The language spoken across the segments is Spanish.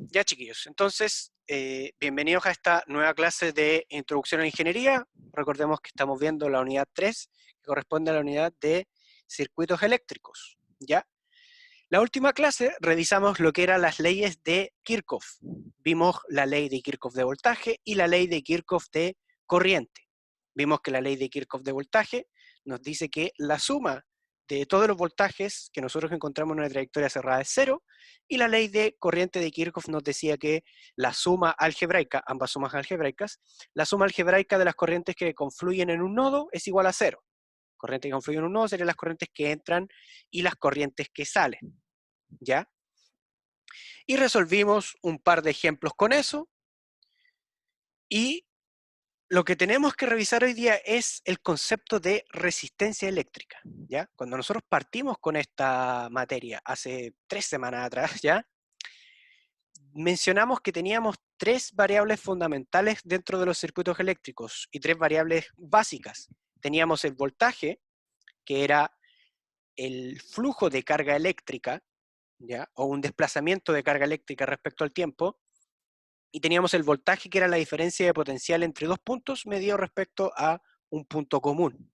Ya, chiquillos, entonces, bienvenidos a esta nueva clase de Introducción a la Ingeniería. Recordemos que estamos viendo la unidad 3, que corresponde a la unidad de circuitos eléctricos, ¿ya? La última clase revisamos lo que eran las leyes de Kirchhoff. Vimos la ley de Kirchhoff de voltaje y la ley de Kirchhoff de corriente. Vimos que la ley de Kirchhoff de voltaje nos dice que la suma de todos los voltajes que nosotros encontramos en una trayectoria cerrada es cero, y la ley de corriente de Kirchhoff nos decía que la suma algebraica, ambas sumas algebraicas, la suma algebraica de las corrientes que confluyen en un nodo es igual a cero. Corrientes que confluyen en un nodo serían las corrientes que entran y las corrientes que salen, ¿ya? Y resolvimos un par de ejemplos con eso, y lo que tenemos que revisar hoy día es el concepto de resistencia eléctrica, ¿ya? Cuando nosotros partimos con esta materia hace 3 semanas atrás, ¿ya? Mencionamos que teníamos tres variables fundamentales dentro de los circuitos eléctricos y tres variables básicas. Teníamos el voltaje, que era el flujo de carga eléctrica, ¿ya? O un desplazamiento de carga eléctrica respecto al tiempo, y teníamos el voltaje, que era la diferencia de potencial entre dos puntos medido respecto a un punto común.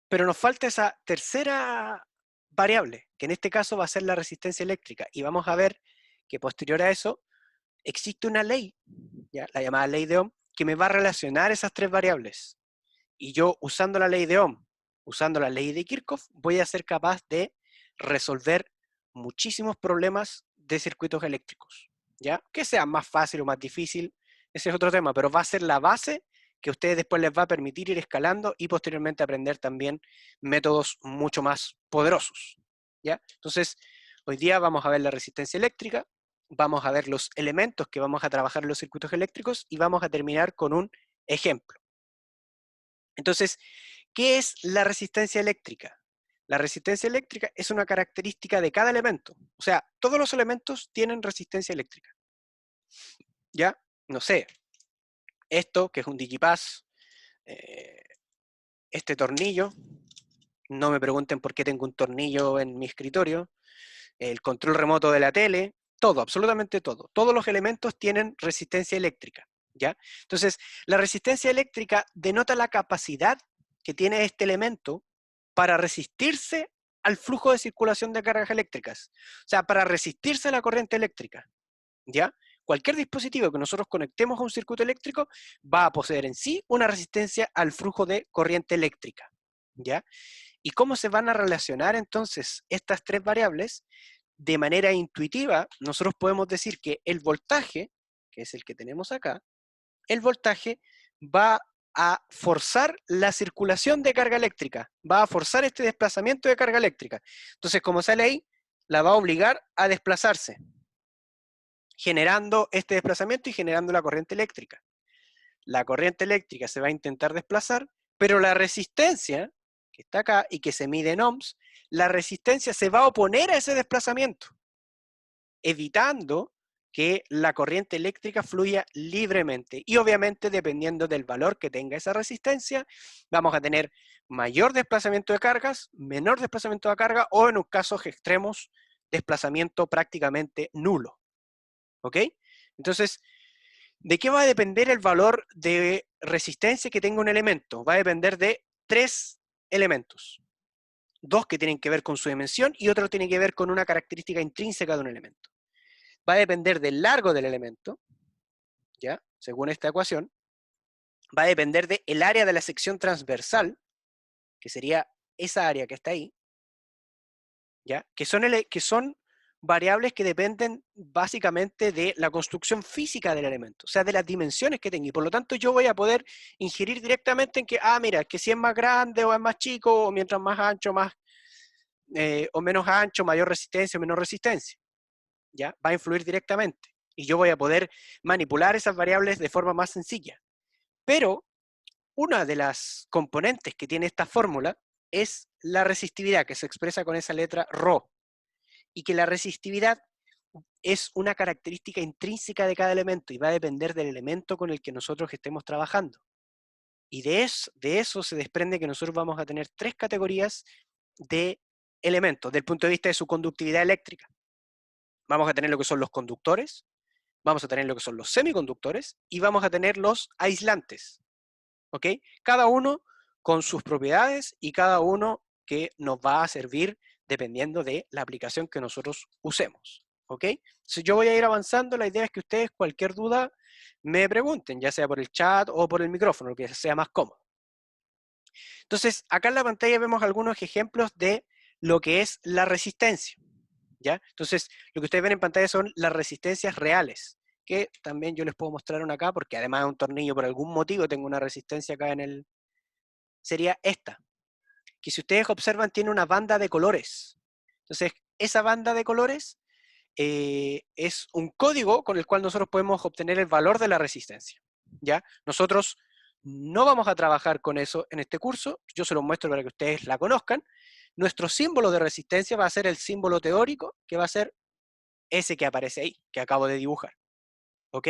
Pero nos falta esa tercera variable, que en este caso va a ser la resistencia eléctrica, y vamos a ver que posterior a eso existe una ley, ¿ya? La llamada ley de Ohm, que me va a relacionar esas tres variables. Y yo, usando la ley de Ohm, usando la ley de Kirchhoff, voy a ser capaz de resolver muchísimos problemas de circuitos eléctricos, ¿ya? Que sea más fácil o más difícil, ese es otro tema, pero va a ser la base que a ustedes después les va a permitir ir escalando y posteriormente aprender también métodos mucho más poderosos, ¿ya? Entonces, hoy día vamos a ver la resistencia eléctrica, vamos a ver los elementos que vamos a trabajar en los circuitos eléctricos y vamos a terminar con un ejemplo. Entonces, ¿qué es la resistencia eléctrica? La resistencia eléctrica es una característica de cada elemento. O sea, todos los elementos tienen resistencia eléctrica. ¿Ya? No sé, esto, que es un digipass, eh, este tornillo, no me pregunten por qué tengo un tornillo en mi escritorio, el control remoto de la tele, todo, absolutamente todo. Todos los elementos tienen resistencia eléctrica, ¿ya? Entonces, la resistencia eléctrica denota la capacidad que tiene este elemento para resistirse al flujo de circulación de cargas eléctricas, o sea, para resistirse a la corriente eléctrica, ¿ya? Cualquier dispositivo que nosotros conectemos a un circuito eléctrico va a poseer en sí una resistencia al flujo de corriente eléctrica, ¿ya? ¿Y cómo se van a relacionar entonces estas tres variables? De manera intuitiva, nosotros podemos decir que el voltaje, que es el que tenemos acá, el voltaje va a forzar la circulación de carga eléctrica, va a forzar este desplazamiento de carga eléctrica. Entonces, como sale ahí, la va a obligar a desplazarse, generando este desplazamiento y generando la corriente eléctrica. La corriente eléctrica se va a intentar desplazar, pero la resistencia, que está acá y que se mide en ohms, la resistencia se va a oponer a ese desplazamiento, evitando que la corriente eléctrica fluya libremente. Y obviamente, dependiendo del valor que tenga esa resistencia, vamos a tener mayor desplazamiento de cargas, menor desplazamiento de carga, o en casos extremos, desplazamiento prácticamente nulo. ¿Ok? Entonces, ¿de qué va a depender el valor de resistencia que tenga un elemento? Va a depender de tres elementos. Dos que tienen que ver con su dimensión y otro tiene que ver con una característica intrínseca de un elemento. Va a depender del largo del elemento, ¿ya? Según esta ecuación. Va a depender del área de la sección transversal, que sería esa área que está ahí, ¿ya? Que son variables que dependen básicamente de la construcción física del elemento, o sea, de las dimensiones que tenga. Y por lo tanto yo voy a poder ingerir directamente en que, mira, que si es más grande o es más chico, o mientras más ancho, más, o menos ancho, mayor resistencia o menor resistencia. ¿Ya? Va a influir directamente. Y yo voy a poder manipular esas variables de forma más sencilla. Pero una de las componentes que tiene esta fórmula es la resistividad, que se expresa con esa letra ρ, y que la resistividad es una característica intrínseca de cada elemento y va a depender del elemento con el que nosotros estemos trabajando. Y de eso se desprende que nosotros vamos a tener tres categorías de elementos, desde el punto de vista de su conductividad eléctrica. Vamos a tener lo que son los conductores, vamos a tener lo que son los semiconductores y vamos a tener los aislantes. ¿Ok? Cada uno con sus propiedades y cada uno que nos va a servir dependiendo de la aplicación que nosotros usemos. ¿Ok? Si yo voy a ir avanzando, la idea es que ustedes cualquier duda me pregunten, ya sea por el chat o por el micrófono, lo que sea más cómodo. Entonces, acá en la pantalla vemos algunos ejemplos de lo que es la resistencia. ¿Ya? Entonces, lo que ustedes ven en pantalla son las resistencias reales, que también yo les puedo mostrar una acá, porque además de un tornillo, por algún motivo tengo una resistencia acá en el... Sería esta, que si ustedes observan tiene una banda de colores. Entonces, esa banda de colores es un código con el cual nosotros podemos obtener el valor de la resistencia. ¿Ya? Nosotros no vamos a trabajar con eso en este curso, yo se los muestro para que ustedes la conozcan. Nuestro símbolo de resistencia va a ser el símbolo teórico, que va a ser ese que aparece ahí, que acabo de dibujar. ¿Ok?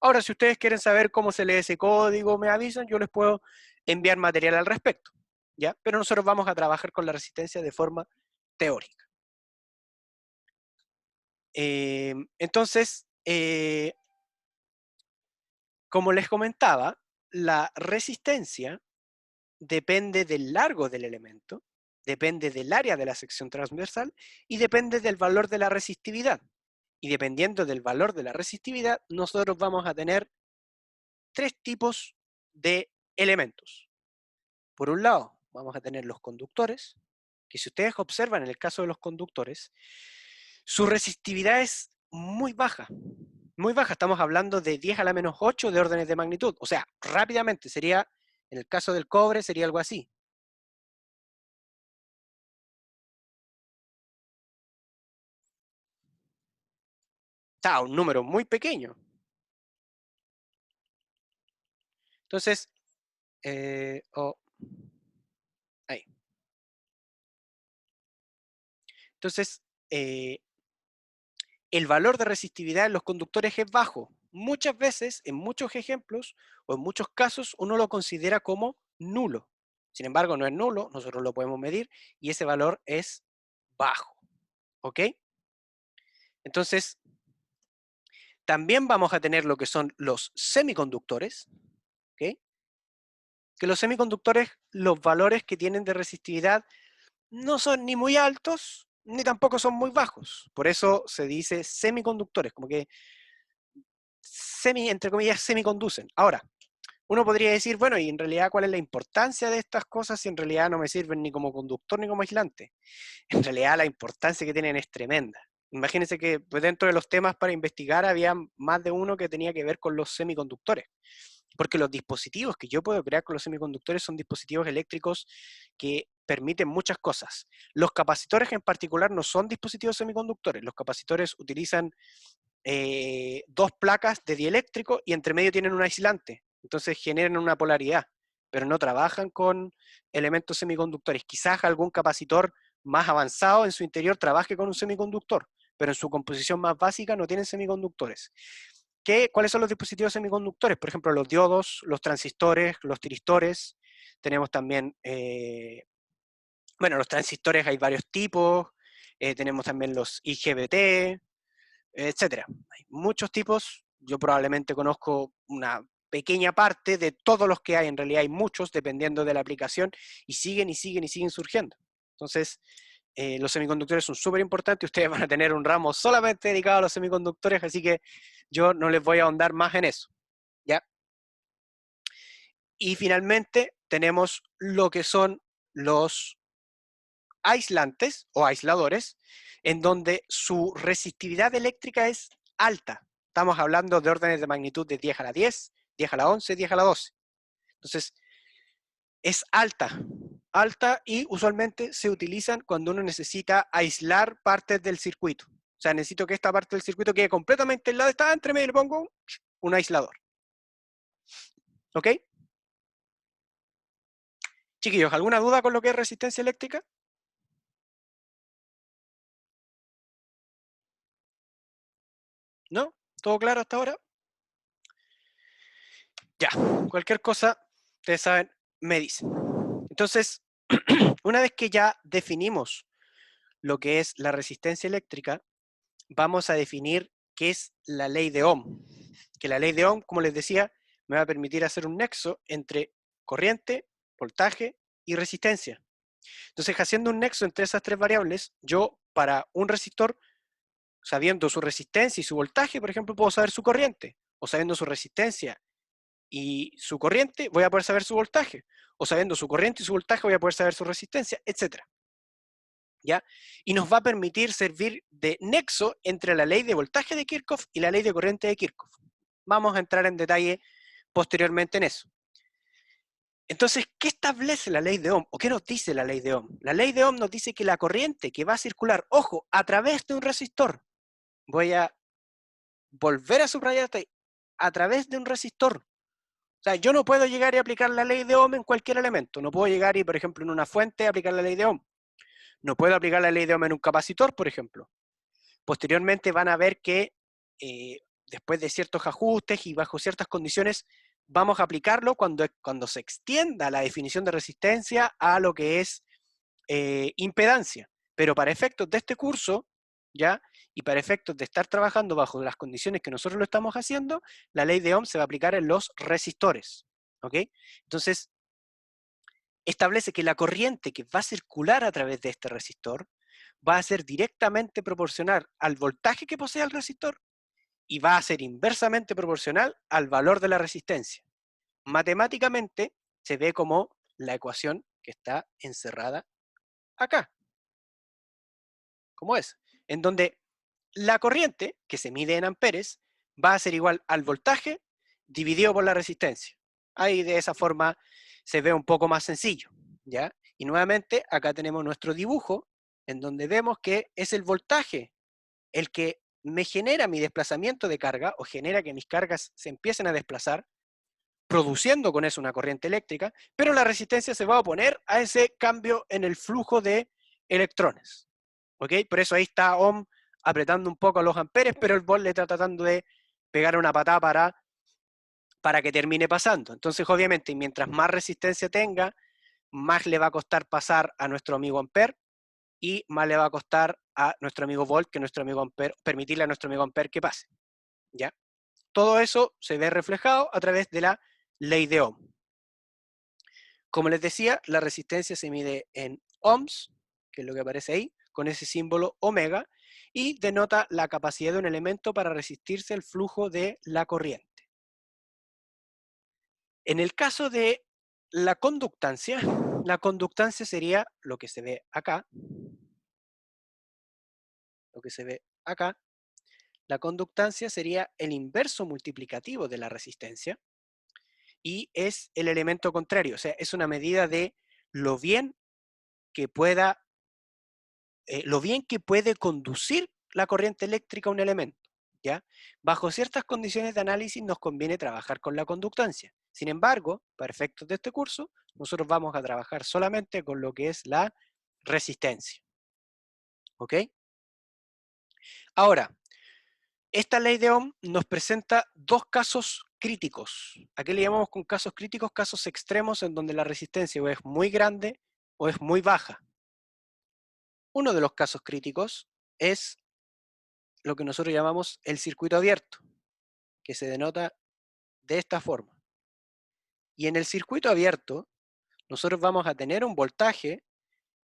Ahora, si ustedes quieren saber cómo se lee ese código, me avisan, yo les puedo enviar material al respecto. ¿Ya? Pero nosotros vamos a trabajar con la resistencia de forma teórica. Entonces, como les comentaba, la resistencia depende del largo del elemento, depende del área de la sección transversal y depende del valor de la resistividad. Y dependiendo del valor de la resistividad, nosotros vamos a tener tres tipos de elementos. Por un lado, vamos a tener los conductores, que si ustedes observan en el caso de los conductores, su resistividad es muy baja. Muy baja, estamos hablando de 10 a la menos 8 de órdenes de magnitud. O sea, rápidamente sería, en el caso del cobre, sería algo así. Está un número muy pequeño. Entonces, ahí. Entonces, el valor de resistividad en los conductores es bajo. Muchas veces, en muchos ejemplos o en muchos casos, uno lo considera como nulo. Sin embargo, no es nulo, nosotros lo podemos medir y ese valor es bajo. ¿Ok? Entonces, también vamos a tener lo que son los semiconductores. ¿Ok? Que los semiconductores, los valores que tienen de resistividad no son ni muy altos, ni tampoco son muy bajos. Por eso se dice semiconductores, como que entre comillas, semiconducen. Ahora, uno podría decir, bueno, y en realidad, ¿cuál es la importancia de estas cosas si en realidad no me sirven ni como conductor ni como aislante? En realidad, la importancia que tienen es tremenda. Imagínense que pues, dentro de los temas para investigar había más de uno que tenía que ver con los semiconductores. Porque los dispositivos que yo puedo crear con los semiconductores son dispositivos eléctricos que permiten muchas cosas. Los capacitores en particular no son dispositivos semiconductores. Los capacitores utilizan dos placas de dieléctrico y entre medio tienen un aislante. Entonces generan una polaridad, pero no trabajan con elementos semiconductores. Quizás algún capacitor más avanzado en su interior trabaje con un semiconductor, pero en su composición más básica no tienen semiconductores. ¿Cuáles son los dispositivos semiconductores? Por ejemplo, los diodos, los transistores, los tiristores. Tenemos también, bueno, los transistores hay varios tipos. Tenemos también los IGBT, etcétera. Hay muchos tipos. Yo probablemente conozco una pequeña parte de todos los que hay. En realidad hay muchos, dependiendo de la aplicación, y siguen y siguen y siguen surgiendo. Entonces, los semiconductores son súper importantes. Ustedes van a tener un ramo solamente dedicado a los semiconductores, así que yo no les voy a ahondar más en eso. ¿Ya? Y finalmente tenemos lo que son los aislantes o aisladores, en donde su resistividad eléctrica es alta. Estamos hablando de órdenes de magnitud de 10 a la 10, 10 a la 11, 10 a la 12. Entonces, es alta, alta y usualmente se utilizan cuando uno necesita aislar partes del circuito. O sea, necesito que esta parte del circuito quede completamente aislada, está entre medio, le pongo un aislador. ¿Ok? Chiquillos, ¿alguna duda con lo que es resistencia eléctrica? ¿No? ¿Todo claro hasta ahora? Ya, cualquier cosa, ustedes saben, me dicen. Entonces, una vez que ya definimos lo que es la resistencia eléctrica, vamos a definir qué es la ley de Ohm. Que la ley de Ohm, como les decía, me va a permitir hacer un nexo entre corriente, voltaje y resistencia. Entonces, haciendo un nexo entre esas tres variables, yo para un resistor, sabiendo su resistencia y su voltaje, por ejemplo, puedo saber su corriente, o sabiendo su resistencia y su corriente, voy a poder saber su voltaje, o sabiendo su corriente y su voltaje, voy a poder saber su resistencia, etc. ¿Ya? Y nos va a permitir servir de nexo entre la ley de voltaje de Kirchhoff y la ley de corriente de Kirchhoff. Vamos a entrar en detalle posteriormente en eso. Entonces, ¿qué establece la ley de Ohm? ¿O qué nos dice la ley de Ohm? La ley de Ohm nos dice que la corriente que va a circular, ojo, a través de un resistor, voy a volver a subrayar a través de un resistor. O sea, yo no puedo llegar y aplicar la ley de Ohm en cualquier elemento. No puedo llegar y, por ejemplo, en una fuente aplicar la ley de Ohm. No puedo aplicar la ley de Ohm en un capacitor, por ejemplo. Posteriormente van a ver que después de ciertos ajustes y bajo ciertas condiciones, vamos a aplicarlo cuando se extienda la definición de resistencia a lo que es impedancia. Pero para efectos de este curso, ¿ya? Y para efectos de estar trabajando bajo las condiciones que nosotros lo estamos haciendo, la ley de Ohm se va a aplicar en los resistores. ¿Ok? Entonces, establece que la corriente que va a circular a través de este resistor va a ser directamente proporcional al voltaje que posee el resistor y va a ser inversamente proporcional al valor de la resistencia. Matemáticamente se ve como la ecuación que está encerrada acá, como es, en donde la corriente, que se mide en amperes, va a ser igual al voltaje dividido por la resistencia. Ahí de esa forma se ve un poco más sencillo, ¿ya? Y nuevamente acá tenemos nuestro dibujo, en donde vemos que es el voltaje el que me genera mi desplazamiento de carga o genera que mis cargas se empiecen a desplazar, produciendo con eso una corriente eléctrica, pero la resistencia se va a oponer a ese cambio en el flujo de electrones. ¿Ok? Por eso ahí está Ohm apretando un poco a los amperes, pero el volt le está tratando de pegar una patada para que termine pasando. Entonces, obviamente, mientras más resistencia tenga, más le va a costar pasar a nuestro amigo Ampere y más le va a costar a nuestro amigo Volt que nuestro amigo Ampere, permitirle a nuestro amigo Ampere que pase. ¿Ya? Todo eso se ve reflejado a través de la ley de Ohm. Como les decía, la resistencia se mide en ohms, que es lo que aparece ahí, con ese símbolo omega, y denota la capacidad de un elemento para resistirse al flujo de la corriente. En el caso de la conductancia sería lo que se ve acá, lo que se ve acá. La conductancia sería el inverso multiplicativo de la resistencia y es el elemento contrario, o sea, es una medida de lo bien que pueda lo bien que puede conducir la corriente eléctrica a un elemento. ¿Ya? Bajo ciertas condiciones de análisis nos conviene trabajar con la conductancia. Sin embargo, para efectos de este curso, nosotros vamos a trabajar solamente con lo que es la resistencia. ¿Ok? Ahora, esta ley de Ohm nos presenta dos casos críticos. ¿A qué le llamamos con casos críticos? Casos extremos en donde la resistencia o es muy grande o es muy baja. Uno de los casos críticos es lo que nosotros llamamos el circuito abierto, que se denota de esta forma. Y en el circuito abierto, nosotros vamos a tener un voltaje,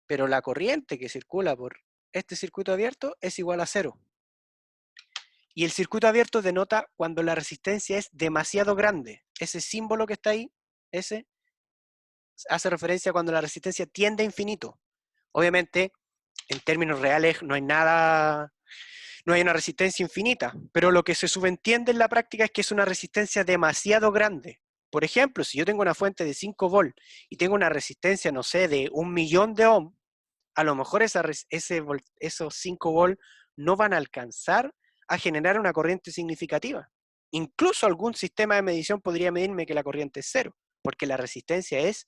pero la corriente que circula por este circuito abierto es igual a cero. Y el circuito abierto denota cuando la resistencia es demasiado grande. Ese símbolo que está ahí, ese, hace referencia a cuando la resistencia tiende a infinito. Obviamente, en términos reales no hay nada, no hay una resistencia infinita, pero lo que se subentiende en la práctica es que es una resistencia demasiado grande. Por ejemplo, si yo tengo una fuente de 5 volt y tengo una resistencia, no sé, de 1.000.000 de ohm, a lo mejor esos 5 volt no van a alcanzar a generar una corriente significativa. Incluso algún sistema de medición podría medirme que la corriente es cero, porque la resistencia es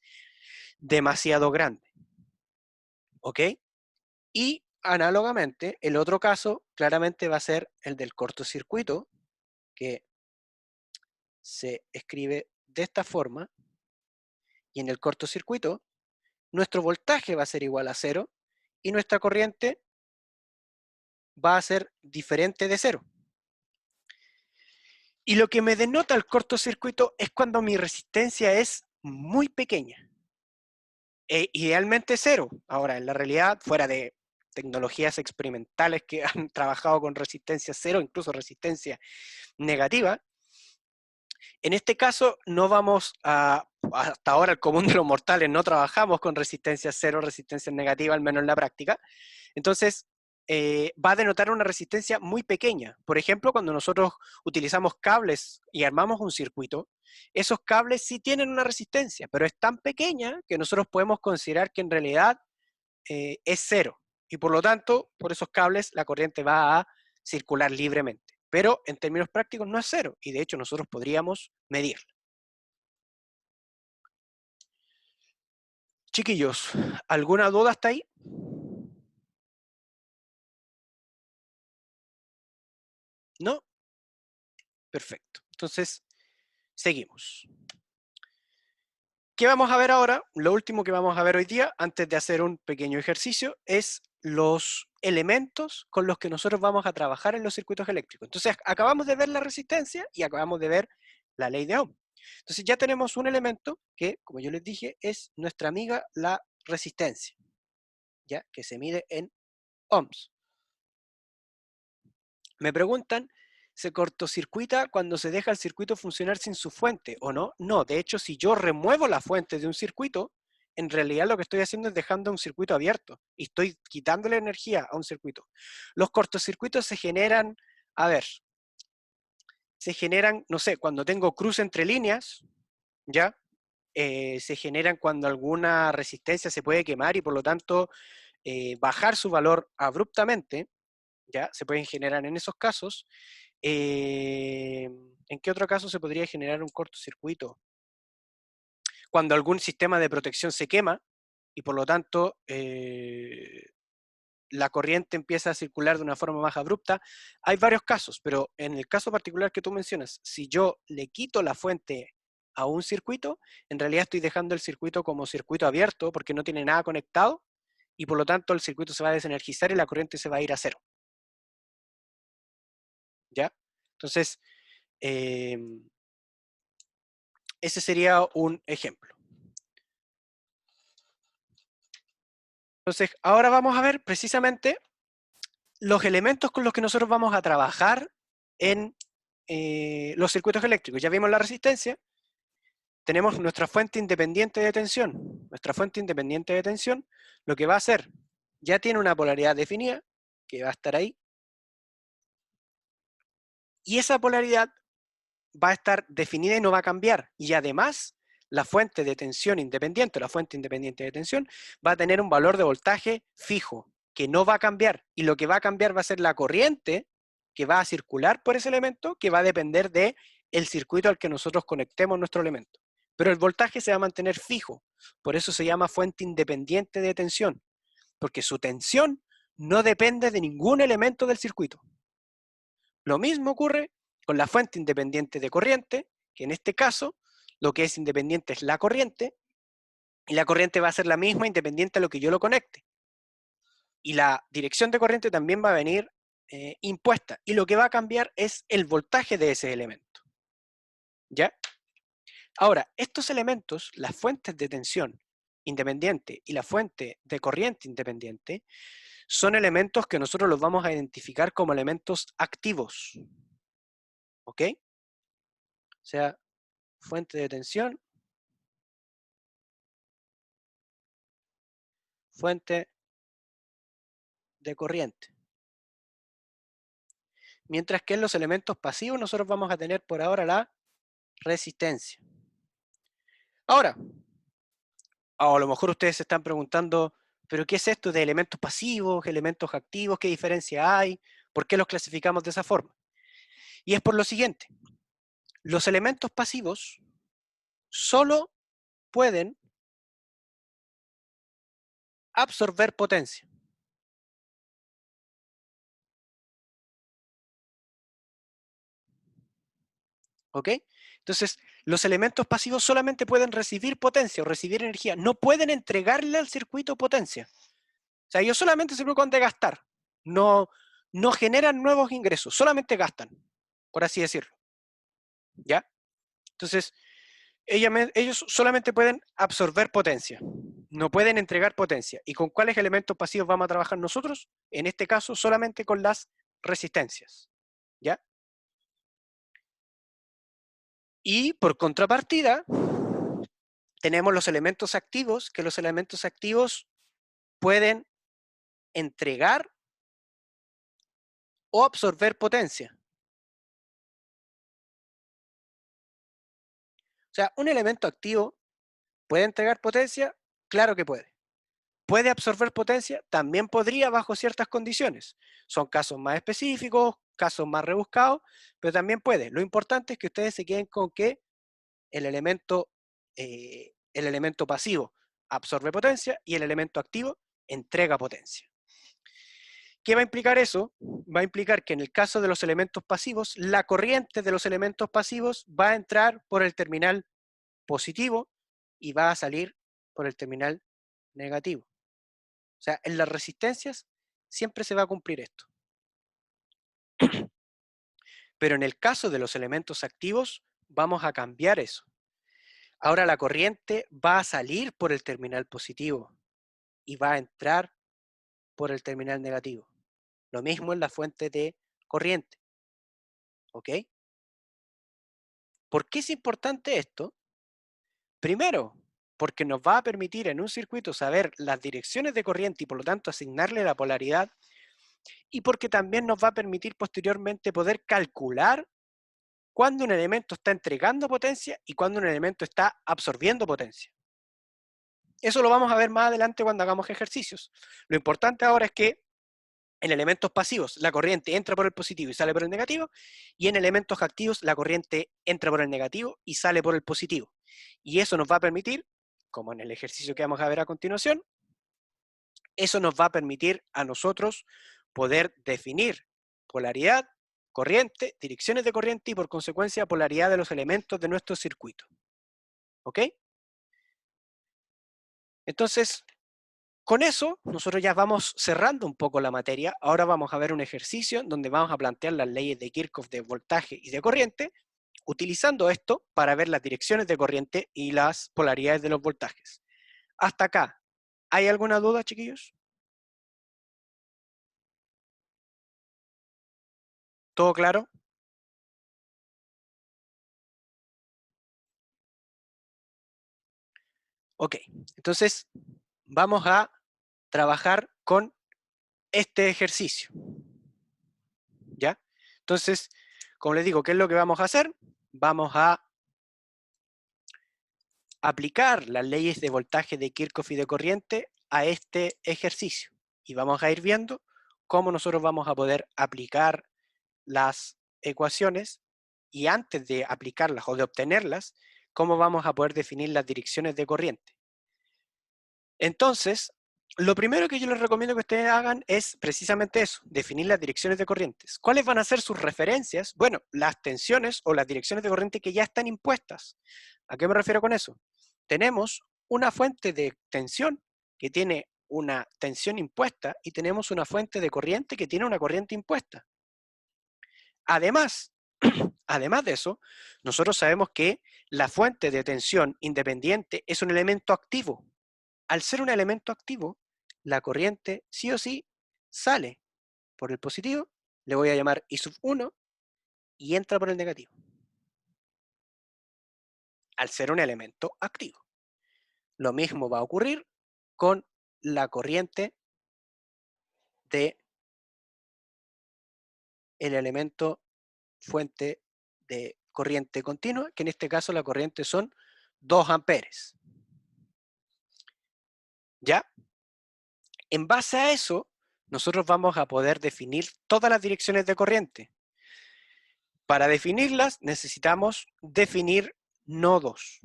demasiado grande. ¿Ok? Y análogamente, el otro caso claramente va a ser el del cortocircuito, que se escribe de esta forma, y en el cortocircuito nuestro voltaje va a ser igual a cero y nuestra corriente va a ser diferente de 0. Y lo que me denota el cortocircuito es cuando mi resistencia es muy pequeña. Idealmente 0. Ahora, en la realidad, fuera de tecnologías experimentales que han trabajado con resistencia 0, incluso resistencia negativa, en este caso no vamos hasta ahora el común de los mortales no trabajamos con resistencia 0, resistencia negativa, al menos en la práctica. Entonces, va a denotar una resistencia muy pequeña. Por ejemplo, cuando nosotros utilizamos cables y armamos un circuito, esos cables sí tienen una resistencia, pero es tan pequeña que nosotros podemos considerar que en realidad es 0. Y por lo tanto, por esos cables la corriente va a circular libremente. Pero en términos prácticos no es 0, y de hecho nosotros podríamos medirla. Chiquillos, ¿alguna duda hasta ahí? ¿No? Perfecto. Entonces, seguimos. ¿Qué vamos a ver ahora? Lo último que vamos a ver hoy día, antes de hacer un pequeño ejercicio, es los elementos con los que nosotros vamos a trabajar en los circuitos eléctricos. Entonces, acabamos de ver la resistencia y acabamos de ver la ley de Ohm. Entonces, ya tenemos un elemento que, como yo les dije, es nuestra amiga la resistencia, ¿ya? Que se mide en ohms. Me preguntan, ¿se cortocircuita cuando se deja el circuito funcionar sin su fuente o no? No, de hecho, si yo remuevo la fuente de un circuito, en realidad lo que estoy haciendo es dejando un circuito abierto y estoy quitándole energía a un circuito. Los cortocircuitos se generan, a ver, se generan, no sé, cuando tengo cruce entre líneas, ¿ya? Se generan cuando alguna resistencia se puede quemar y por lo tanto bajar su valor abruptamente, ¿ya? Se pueden generar en esos casos. ¿En qué otro caso se podría generar un cortocircuito? Cuando algún sistema de protección se quema y por lo tanto la corriente empieza a circular de una forma más abrupta. Hay varios casos, pero en el caso particular que tú mencionas, si yo le quito la fuente a un circuito, en realidad estoy dejando el circuito como circuito abierto porque no tiene nada conectado y por lo tanto el circuito se va a desenergizar y la corriente se va a ir a 0. ¿Ya? Entonces, eh, ese sería un ejemplo. Entonces, ahora vamos a ver precisamente los elementos con los que nosotros vamos a trabajar en los circuitos eléctricos. Ya vimos la resistencia, tenemos nuestra fuente independiente de tensión. Nuestra fuente independiente de tensión lo que va a hacer, ya tiene una polaridad definida, que va a estar ahí, y esa polaridad va a estar definida y no va a cambiar. Y además, la fuente de tensión independiente, la fuente independiente de tensión, va a tener un valor de voltaje fijo, que no va a cambiar. Y lo que va a cambiar va a ser la corriente que va a circular por ese elemento, que va a depender del circuito al que nosotros conectemos nuestro elemento. Pero el voltaje se va a mantener fijo. Por eso se llama fuente independiente de tensión, porque su tensión no depende de ningún elemento del circuito. Lo mismo ocurre con la fuente independiente de corriente, que en este caso lo que es independiente es la corriente, y la corriente va a ser la misma independiente a lo que yo lo conecte. Y la dirección de corriente también va a venir impuesta, y lo que va a cambiar es el voltaje de ese elemento. ¿Ya? Ahora, estos elementos, las fuentes de tensión independiente y la fuente de corriente independiente, son elementos que nosotros los vamos a identificar como elementos activos. ¿Ok? O sea, fuente de tensión, fuente de corriente. Mientras que en los elementos pasivos nosotros vamos a tener por ahora la resistencia. Ahora, a lo mejor ustedes se están preguntando, ¿pero qué es esto de elementos pasivos, elementos activos? ¿Qué diferencia hay? ¿Por qué los clasificamos de esa forma? Y es por lo siguiente. Los elementos pasivos solo pueden absorber potencia. ¿Ok? Entonces, los elementos pasivos solamente pueden recibir potencia o recibir energía. No pueden entregarle al circuito potencia. O sea, ellos solamente se preocupan de gastar. No, no generan nuevos ingresos, solamente gastan, por así decirlo. ¿Ya? Entonces, ellos solamente pueden absorber potencia, no pueden entregar potencia. ¿Y con cuáles elementos pasivos vamos a trabajar nosotros? En este caso, solamente con las resistencias. ¿Ya? Y por contrapartida, tenemos los elementos activos, que los elementos activos pueden entregar o absorber potencia. O sea, un elemento activo puede entregar potencia, claro que puede. ¿Puede absorber potencia? También podría bajo ciertas condiciones. Son casos más específicos, casos más rebuscados, pero también puede. Lo importante es que ustedes se queden con que el elemento pasivo absorbe potencia y el elemento activo entrega potencia. ¿Qué va a implicar eso? Va a implicar que en el caso de los elementos pasivos, la corriente de los elementos pasivos va a entrar por el terminal positivo y va a salir por el terminal negativo. O sea, en las resistencias siempre se va a cumplir esto. Pero en el caso de los elementos activos, vamos a cambiar eso. Ahora la corriente va a salir por el terminal positivo y va a entrar por el terminal negativo. Lo mismo en la fuente de corriente. ¿Ok? ¿Por qué es importante esto? Primero, porque nos va a permitir en un circuito saber las direcciones de corriente y por lo tanto asignarle la polaridad, y porque también nos va a permitir posteriormente poder calcular cuándo un elemento está entregando potencia y cuándo un elemento está absorbiendo potencia. Eso lo vamos a ver más adelante cuando hagamos ejercicios. Lo importante ahora es que en elementos pasivos la corriente entra por el positivo y sale por el negativo, y en elementos activos la corriente entra por el negativo y sale por el positivo. Y eso nos va a permitir, como en el ejercicio que vamos a ver a continuación, eso nos va a permitir a nosotros poder definir polaridad, corriente, direcciones de corriente y por consecuencia polaridad de los elementos de nuestro circuito. ¿Ok? Entonces, con eso, nosotros ya vamos cerrando un poco la materia. Ahora vamos a ver un ejercicio donde vamos a plantear las leyes de Kirchhoff de voltaje y de corriente, utilizando esto para ver las direcciones de corriente y las polaridades de los voltajes. Hasta acá, ¿hay alguna duda, chiquillos? ¿Todo claro? Ok, entonces vamos a trabajar con este ejercicio. ¿Ya? Entonces, como les digo, ¿qué es lo que vamos a hacer? Vamos a aplicar las leyes de voltaje de Kirchhoff y de corriente a este ejercicio. Y vamos a ir viendo cómo nosotros vamos a poder aplicar las ecuaciones y antes de aplicarlas o de obtenerlas, cómo vamos a poder definir las direcciones de corriente. Entonces, lo primero que yo les recomiendo que ustedes hagan es precisamente eso, definir las direcciones de corrientes. ¿Cuáles van a ser sus referencias? Bueno, las tensiones o las direcciones de corriente que ya están impuestas. ¿A qué me refiero con eso? Tenemos una fuente de tensión que tiene una tensión impuesta y tenemos una fuente de corriente que tiene una corriente impuesta. Además, además de eso, nosotros sabemos que la fuente de tensión independiente es un elemento activo. Al ser un elemento activo, la corriente sí o sí sale por el positivo, le voy a llamar I sub 1, y entra por el negativo, al ser un elemento activo. Lo mismo va a ocurrir con la corriente del elemento fuente de corriente continua, que en este caso la corriente son 2 amperes. ¿Ya? En base a eso, nosotros vamos a poder definir todas las direcciones de corriente. Para definirlas necesitamos definir nodos,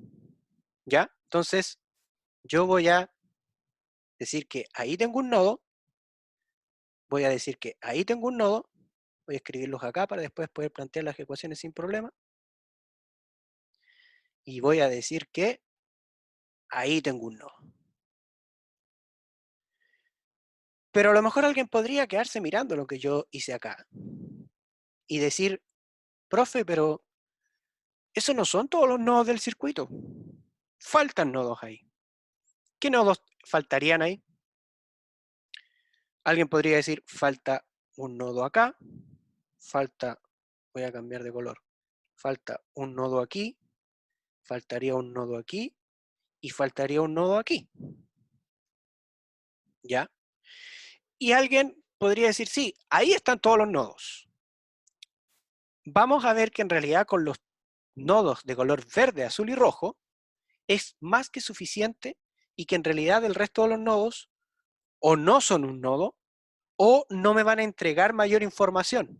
¿ya? Entonces, yo voy a decir que ahí tengo un nodo, voy a decir que ahí tengo un nodo, voy a escribirlos acá para después poder plantear las ecuaciones sin problema, y voy a decir que ahí tengo un nodo. Pero a lo mejor alguien podría quedarse mirando lo que yo hice acá y decir, profe, pero esos no son todos los nodos del circuito. Faltan nodos ahí. ¿Qué nodos faltarían ahí? Alguien podría decir, falta un nodo acá, falta, voy a cambiar de color, falta un nodo aquí, faltaría un nodo aquí y faltaría un nodo aquí. ¿Ya? Y alguien podría decir, sí, ahí están todos los nodos. Vamos a ver que en realidad con los nodos de color verde, azul y rojo es más que suficiente y que en realidad el resto de los nodos o no son un nodo o no me van a entregar mayor información.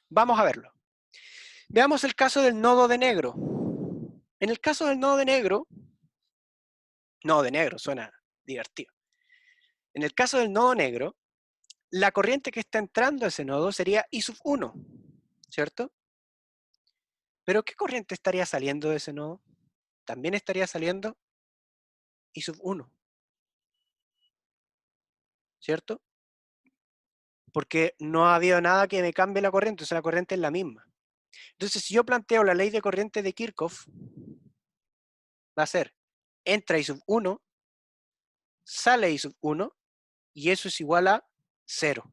Vamos a verlo. Veamos el caso del nodo de negro. En el caso del nodo de negro suena divertido. En el caso del nodo negro, la corriente que está entrando a ese nodo sería I sub 1, ¿cierto? Pero ¿qué corriente estaría saliendo de ese nodo? También estaría saliendo I sub 1, ¿cierto? Porque no ha habido nada que me cambie la corriente, o sea, la corriente es la misma. Entonces, si yo planteo la ley de corriente de Kirchhoff, va a ser, entra I sub 1, sale I sub 1, y eso es igual a 0.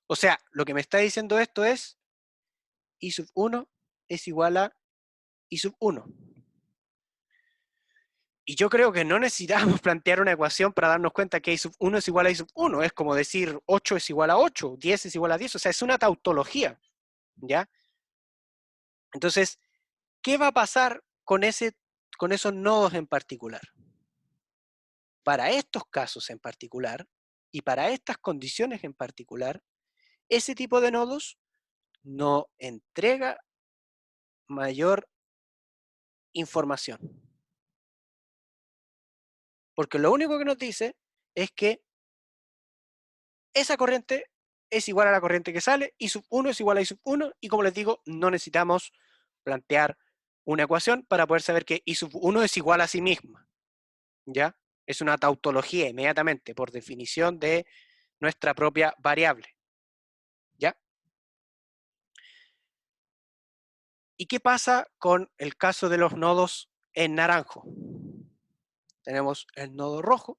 O sea, lo que me está diciendo esto es, I sub 1 es igual a I sub 1. Y yo creo que no necesitamos plantear una ecuación para darnos cuenta que I sub 1 es igual a I sub 1. Es como decir 8 es igual a 8, 10 es igual a 10. O sea, es una tautología, ¿ya? Entonces, ¿qué va a pasar con esos nodos en particular? Para estos casos en particular y para estas condiciones en particular, ese tipo de nodos no entrega mayor información. Porque lo único que nos dice es que esa corriente es igual a la corriente que sale, I sub 1 es igual a I sub 1, y como les digo, no necesitamos plantear una ecuación para poder saber que I sub 1 es igual a sí misma, ¿ya? Es una tautología inmediatamente, por definición de nuestra propia variable, ¿ya? ¿Y qué pasa con el caso de los nodos en naranjo? Tenemos el nodo rojo.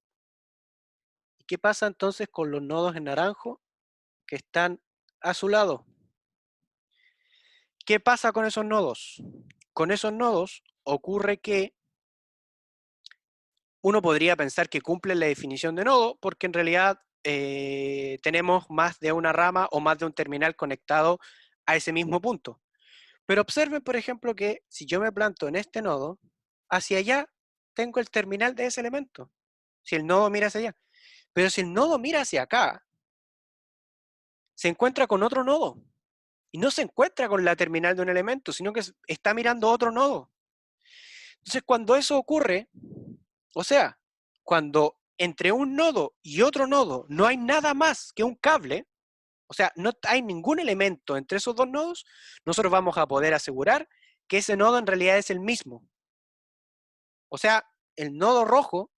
¿Y qué pasa entonces con los nodos en naranjo que están a su lado? ¿Qué pasa con esos nodos? Con esos nodos ocurre que uno podría pensar que cumplen la definición de nodo porque en realidad tenemos más de una rama o más de un terminal conectado a ese mismo punto. Pero observen, por ejemplo, que si yo me planto en este nodo, hacia allá tengo el terminal de ese elemento. Si el nodo mira hacia allá. Pero si el nodo mira hacia acá, se encuentra con otro nodo. Y no se encuentra con la terminal de un elemento, sino que está mirando otro nodo. Entonces, cuando eso ocurre, o sea, cuando entre un nodo y otro nodo no hay nada más que un cable, o sea, no hay ningún elemento entre esos dos nodos, nosotros vamos a poder asegurar que ese nodo en realidad es el mismo. O sea, el nodo rojo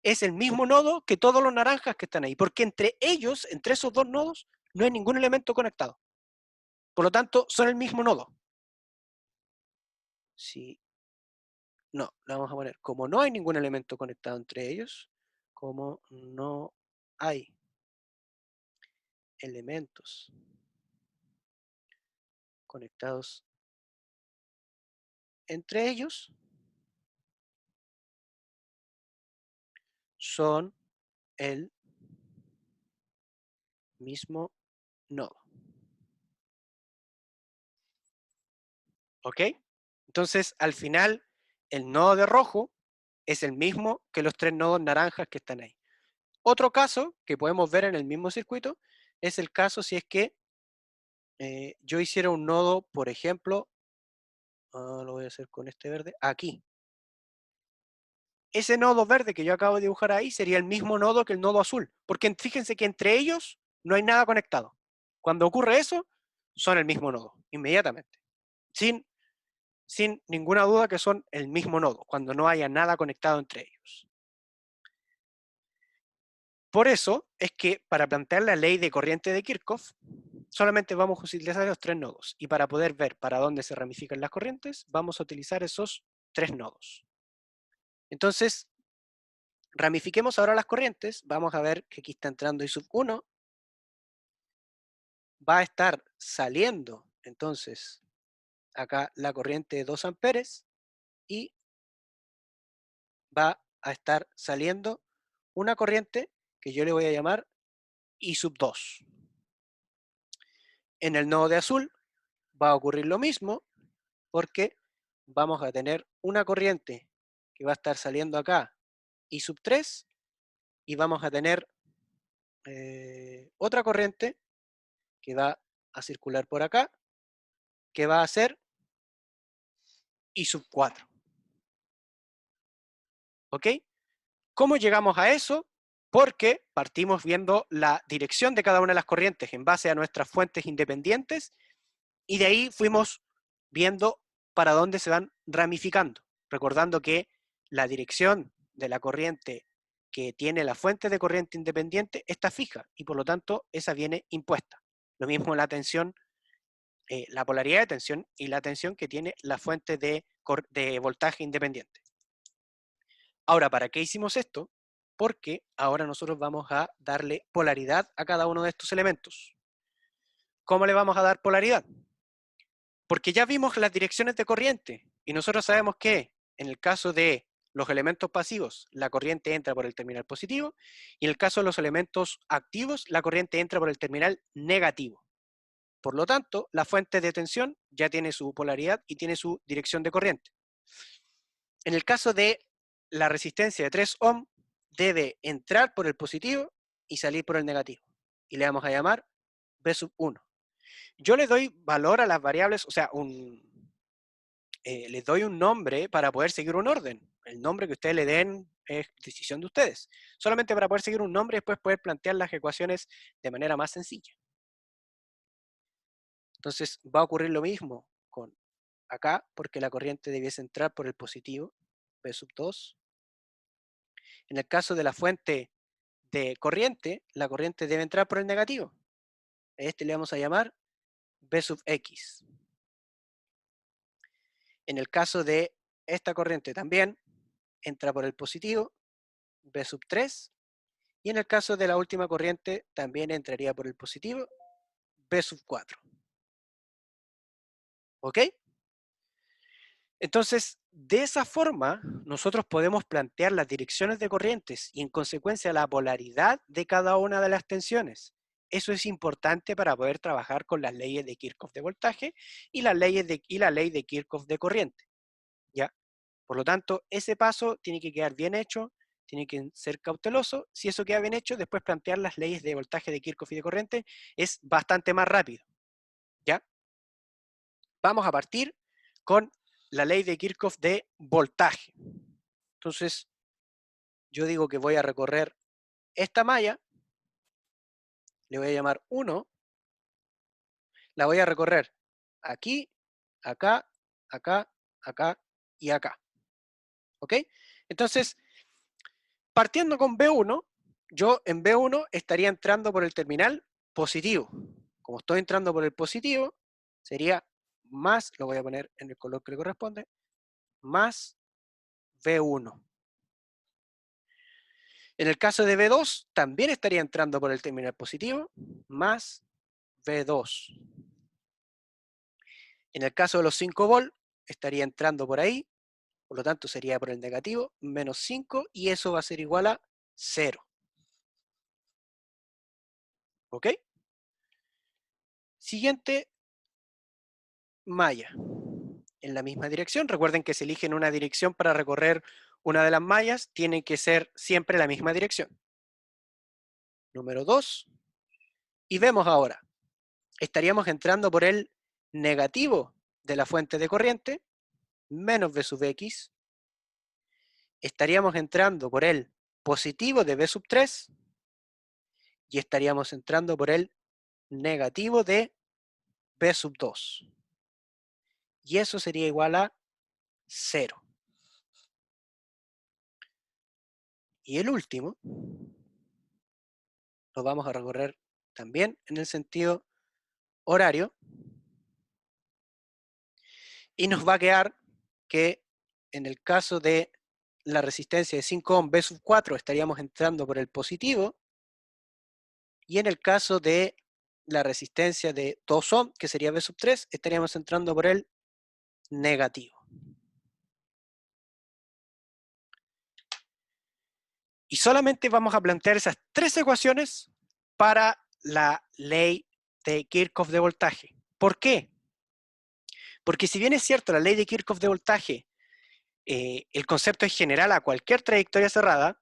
es el mismo nodo que todos los naranjas que están ahí, porque entre ellos, entre esos dos nodos, no hay ningún elemento conectado. Por lo tanto, son el mismo nodo. Sí, no, le vamos a poner, como no hay ningún elemento conectado entre ellos, como no hay elementos conectados entre ellos, son el mismo nodo. ¿Ok? Entonces, al final, el nodo de rojo es el mismo que los tres nodos naranjas que están ahí. Otro caso que podemos ver en el mismo circuito es el caso si es que yo hiciera un nodo, por ejemplo, lo voy a hacer con este verde, aquí. Ese nodo verde que yo acabo de dibujar ahí sería el mismo nodo que el nodo azul, porque fíjense que entre ellos no hay nada conectado. Cuando ocurre eso, son el mismo nodo, inmediatamente, sin, sin ninguna duda que son el mismo nodo, cuando no haya nada conectado entre ellos. Por eso es que para plantear la ley de corriente de Kirchhoff, solamente vamos a utilizar los tres nodos. Y para poder ver para dónde se ramifican las corrientes, vamos a utilizar esos tres nodos. Entonces, ramifiquemos ahora las corrientes. Vamos a ver que aquí está entrando I sub 1. Va a estar saliendo, entonces, acá la corriente de 2 amperes y va a estar saliendo una corriente que yo le voy a llamar I sub 2. En el nodo de azul va a ocurrir lo mismo porque vamos a tener una corriente que va a estar saliendo acá I sub 3 y vamos a tener otra corriente que va a circular por acá que va a ser I sub 4. ¿Ok? ¿Cómo llegamos a eso? Porque partimos viendo la dirección de cada una de las corrientes en base a nuestras fuentes independientes y de ahí fuimos viendo para dónde se van ramificando, recordando que la dirección de la corriente que tiene la fuente de corriente independiente está fija y por lo tanto esa viene impuesta. Lo mismo la tensión, la polaridad de tensión y la tensión que tiene la fuente de voltaje independiente. Ahora, ¿para qué hicimos esto? Porque ahora nosotros vamos a darle polaridad a cada uno de estos elementos. ¿Cómo le vamos a dar polaridad? Porque ya vimos las direcciones de corriente y nosotros sabemos que en el caso de los elementos pasivos, la corriente entra por el terminal positivo y en el caso de los elementos activos, la corriente entra por el terminal negativo. Por lo tanto, la fuente de tensión ya tiene su polaridad y tiene su dirección de corriente. En el caso de la resistencia de 3 ohm, debe entrar por el positivo y salir por el negativo. Y le vamos a llamar B sub 1. Yo le doy valor a las variables, o sea, les doy un nombre para poder seguir un orden. El nombre que ustedes le den es decisión de ustedes. Solamente para poder seguir un nombre y después poder plantear las ecuaciones de manera más sencilla. Entonces va a ocurrir lo mismo con acá, porque la corriente debiese entrar por el positivo, B sub 2. En el caso de la fuente de corriente, la corriente debe entrar por el negativo. A este le vamos a llamar B sub X. En el caso de esta corriente también entra por el positivo, B sub 3. Y en el caso de la última corriente también entraría por el positivo, B sub 4. ¿Ok? Entonces, de esa forma, nosotros podemos plantear las direcciones de corrientes y en consecuencia la polaridad de cada una de las tensiones. Eso es importante para poder trabajar con las leyes de Kirchhoff de voltaje y la ley de Kirchhoff de corriente. ¿Ya? Por lo tanto, ese paso tiene que quedar bien hecho, tiene que ser cauteloso. Si eso queda bien hecho, después plantear las leyes de voltaje de Kirchhoff y de corriente es bastante más rápido. ¿Ya? Vamos a partir con la ley de Kirchhoff de voltaje. Entonces, yo digo que voy a recorrer esta malla, le voy a llamar 1, la voy a recorrer aquí, acá, acá, acá y acá. ¿Ok? Entonces, partiendo con B1, yo en B1 estaría entrando por el terminal positivo. Como estoy entrando por el positivo, sería más, lo voy a poner en el color que le corresponde, más B1. En el caso de B2, también estaría entrando por el terminal positivo, más B2. En el caso de los 5 volt, estaría entrando por ahí, por lo tanto sería por el negativo, menos 5, y eso va a ser igual a 0. ¿Ok? Siguiente malla. En la misma dirección, recuerden que si eligen una dirección para recorrer una de las mallas, tiene que ser siempre la misma dirección. Número 2. Y vemos ahora, estaríamos entrando por el negativo de la fuente de corriente, menos B sub X, estaríamos entrando por el positivo de B sub 3 y estaríamos entrando por el negativo de B sub 2. Y eso sería igual a 0. Y el último lo vamos a recorrer también en el sentido horario, y nos va a quedar que en el caso de la resistencia de 5 ohm B sub 4 estaríamos entrando por el positivo, y en el caso de la resistencia de 2 ohm, que sería B sub 3, estaríamos entrando por el negativo. Y solamente vamos a plantear esas tres ecuaciones para la ley de Kirchhoff de voltaje. ¿Por qué? Porque si bien es cierto, la ley de Kirchhoff de voltaje, el concepto es general a cualquier trayectoria cerrada,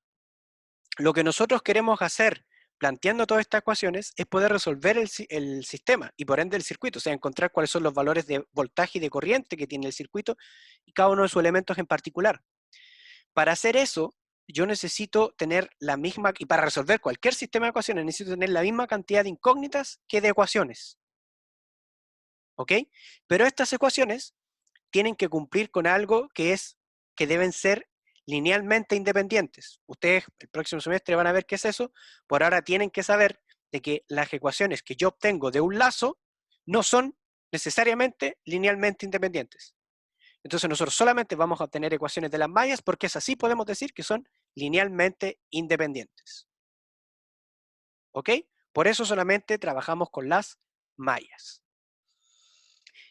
lo que nosotros queremos hacer planteando todas estas ecuaciones es poder resolver el sistema y por ende el circuito, o sea, encontrar cuáles son los valores de voltaje y de corriente que tiene el circuito y cada uno de sus elementos en particular. Para hacer eso, yo necesito tener la misma, y para resolver cualquier sistema de ecuaciones, necesito tener la misma cantidad de incógnitas que de ecuaciones. ¿Ok? Pero estas ecuaciones tienen que cumplir con algo que deben ser linealmente independientes. Ustedes el próximo semestre van a ver qué es eso. Por ahora tienen que saber de que las ecuaciones que yo obtengo de un lazo no son necesariamente linealmente independientes. Entonces nosotros solamente vamos a obtener ecuaciones de las mallas porque es así podemos decir que son linealmente independientes. ¿Ok? Por eso solamente trabajamos con las mallas.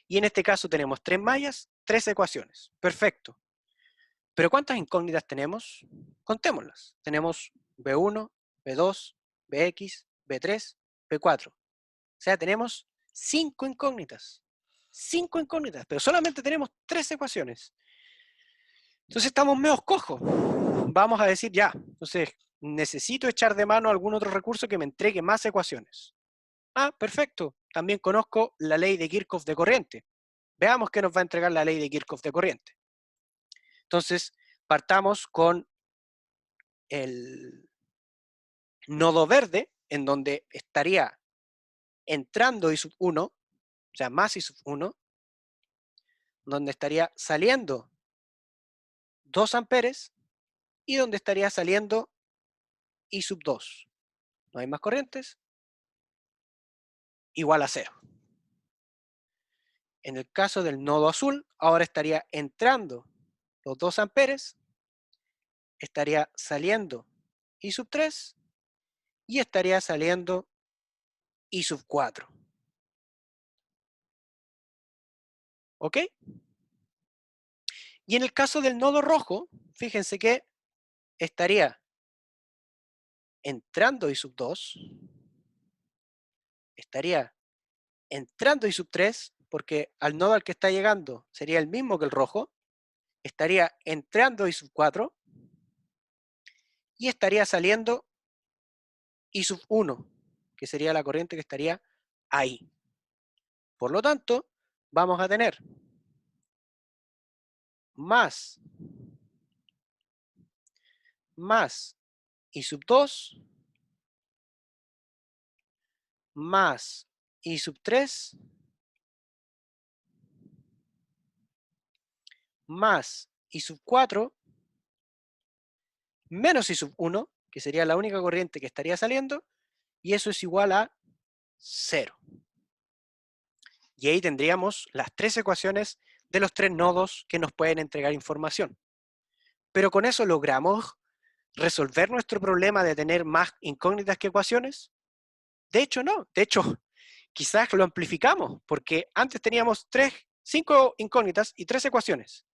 Y en este caso tenemos 3 mallas, 3 ecuaciones. Perfecto. ¿Pero cuántas incógnitas tenemos? Contémoslas. Tenemos B1, B2, Bx, B3, B4. O sea, tenemos 5 incógnitas. 5 incógnitas, pero solamente tenemos 3 ecuaciones. Entonces estamos medio cojos. Vamos a decir ya, entonces necesito echar de mano algún otro recurso que me entregue más ecuaciones. Ah, perfecto. También conozco la ley de Kirchhoff de corriente. Veamos qué nos va a entregar la ley de Kirchhoff de corriente. Entonces, partamos con el nodo verde, en donde estaría entrando I sub 1, o sea, más I sub 1, donde estaría saliendo 2 amperes y donde estaría saliendo I sub 2. No hay más corrientes, igual a 0. En el caso del nodo azul, ahora estaría entrando los 2 amperes, estaría saliendo I sub 3 y estaría saliendo I sub 4. ¿Ok? Y en el caso del nodo rojo, fíjense que estaría entrando I sub 2, estaría entrando I sub 3, porque al nodo al que está llegando sería el mismo que el rojo, estaría entrando I sub 4 y estaría saliendo I sub 1, que sería la corriente que estaría ahí. Por lo tanto, vamos a tener más I sub 2 más I sub 3 más I sub 4 menos I sub 1, que sería la única corriente que estaría saliendo, y eso es igual a 0. Y ahí tendríamos las 3 ecuaciones de los 3 nodos que nos pueden entregar información. Pero con eso logramos resolver nuestro problema de tener más incógnitas que ecuaciones. De hecho, no. De hecho, quizás lo amplificamos, porque antes teníamos 5 incógnitas y 3 ecuaciones.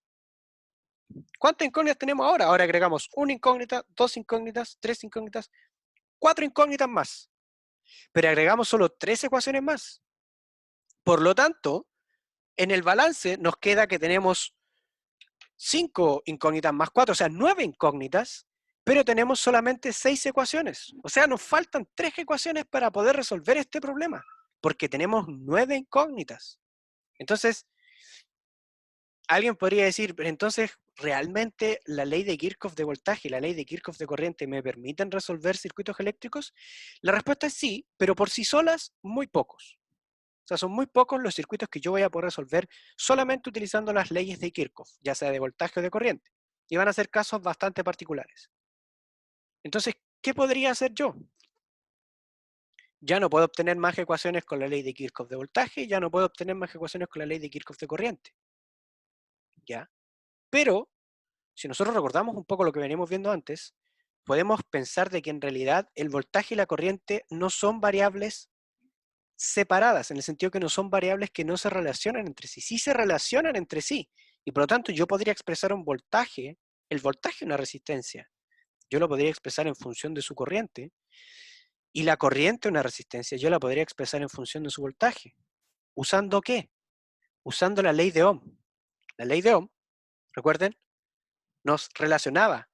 ¿Cuántas incógnitas tenemos ahora? Ahora agregamos una incógnita, 2 incógnitas, 3 incógnitas, 4 incógnitas más. Pero agregamos solo 3 ecuaciones más. Por lo tanto, en el balance nos queda que tenemos 5 incógnitas más 4, o sea, 9 incógnitas, pero tenemos solamente 6 ecuaciones. O sea, nos faltan 3 ecuaciones para poder resolver este problema, porque tenemos 9 incógnitas. Entonces, alguien podría decir, pero entonces, ¿realmente la ley de Kirchhoff de voltaje y la ley de Kirchhoff de corriente me permiten resolver circuitos eléctricos? La respuesta es sí, pero por sí solas, muy pocos. O sea, son muy pocos los circuitos que yo voy a poder resolver solamente utilizando las leyes de Kirchhoff, ya sea de voltaje o de corriente. Y van a ser casos bastante particulares. Entonces, ¿qué podría hacer yo? Ya no puedo obtener más ecuaciones con la ley de Kirchhoff de voltaje, ya no puedo obtener más ecuaciones con la ley de Kirchhoff de corriente. ¿Ya? Pero, si nosotros recordamos un poco lo que veníamos viendo antes, podemos pensar de que en realidad el voltaje y la corriente no son variables separadas, en el sentido que no son variables que no se relacionan entre sí, sí se relacionan entre sí, y por lo tanto yo podría expresar un voltaje, el voltaje es una resistencia, yo lo podría expresar en función de su corriente, y la corriente una resistencia, yo la podría expresar en función de su voltaje. ¿Usando qué? Usando la ley de Ohm. La ley de Ohm, recuerden, nos relacionaba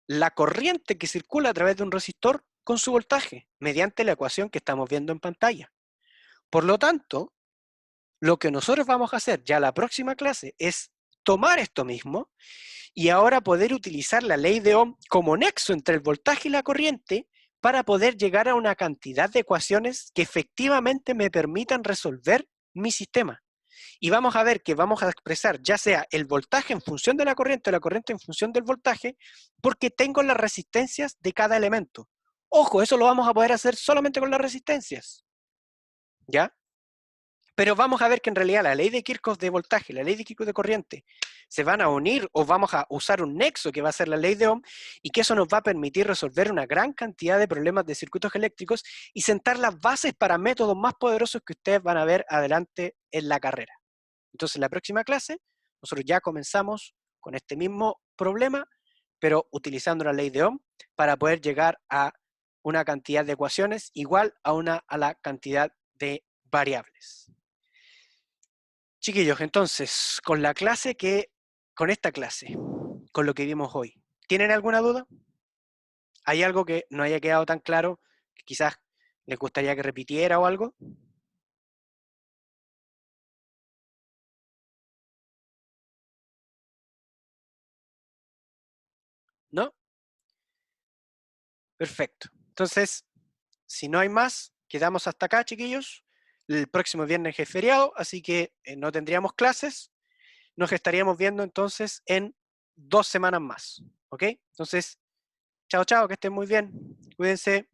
la corriente que circula a través de un resistor con su voltaje, mediante la ecuación que estamos viendo en pantalla. Por lo tanto, lo que nosotros vamos a hacer ya la próxima clase es tomar esto mismo y ahora poder utilizar la ley de Ohm como nexo entre el voltaje y la corriente para poder llegar a una cantidad de ecuaciones que efectivamente me permitan resolver mi sistema. Y vamos a ver que vamos a expresar ya sea el voltaje en función de la corriente o la corriente en función del voltaje, porque tengo las resistencias de cada elemento. Ojo, eso lo vamos a poder hacer solamente con las resistencias. ¿Ya? Pero vamos a ver que en realidad la ley de Kirchhoff de voltaje, la ley de Kirchhoff de corriente, se van a unir o vamos a usar un nexo que va a ser la ley de Ohm y que eso nos va a permitir resolver una gran cantidad de problemas de circuitos eléctricos y sentar las bases para métodos más poderosos que ustedes van a ver adelante en la carrera. Entonces, en la próxima clase, nosotros ya comenzamos con este mismo problema, pero utilizando la ley de Ohm para poder llegar a una cantidad de ecuaciones igual a la cantidad de variables. Chiquillos, entonces, con esta clase, con lo que vimos hoy, ¿tienen alguna duda? ¿Hay algo que no haya quedado tan claro que quizás les gustaría que repitiera o algo? ¿No? Perfecto. Entonces, si no hay más, quedamos hasta acá, chiquillos. El próximo viernes es feriado, así que no tendríamos clases. Nos estaríamos viendo entonces en 2 semanas más. ¿Ok? Entonces, chao, chao, que estén muy bien. Cuídense.